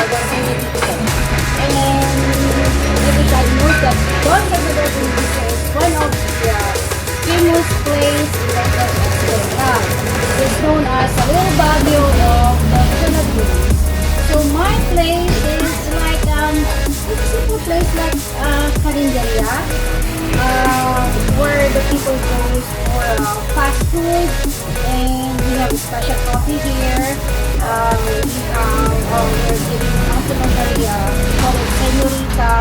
Salvador, Benedicto. And everybody knows that Don Salvador Benedicto is one of the famous place in the coast of Occidental. It's known as the little Baguio of the Philippines. So my place is like it's a simple place like Carinderia, where the people goes for fast food, and we have a special coffee here. We're giving complimentary called Senorita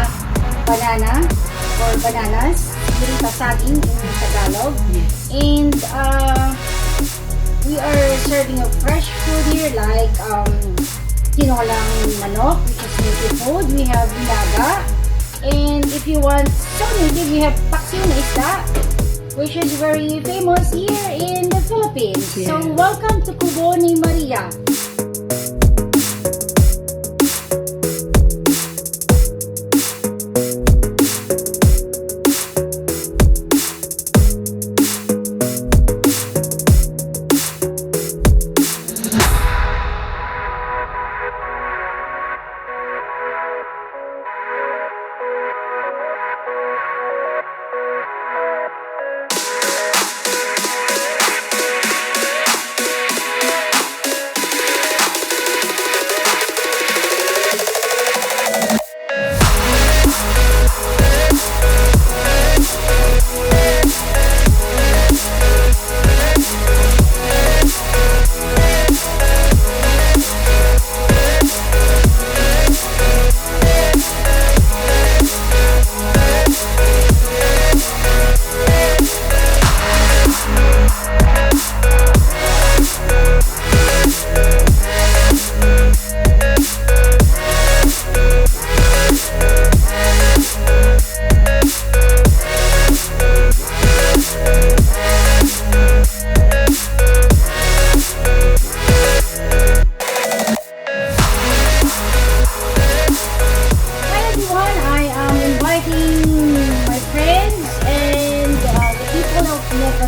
Banana or bananas, Senorita Saging in Tagalog, and we are serving a fresh food here like tinolang manok, which is native food. We have nilaga, and if you want so native, we have paksiw na isda, which is very famous here in the Philippines. Yeah. So welcome to Kubo Ni Maria.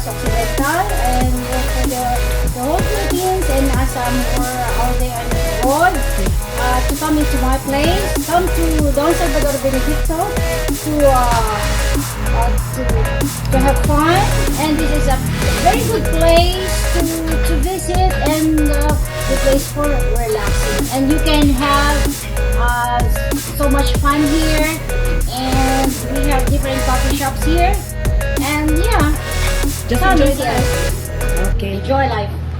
Occidental and for the whole Philippines and Assam or out there on the road to come into my place, come to Don Salvador Benedicto to have fun, and this is a very good place to visit and the place for relaxing, and you can have so much fun here, and we have different coffee shops here, and yeah. Just Come enjoy here. life. Okay. Enjoy life.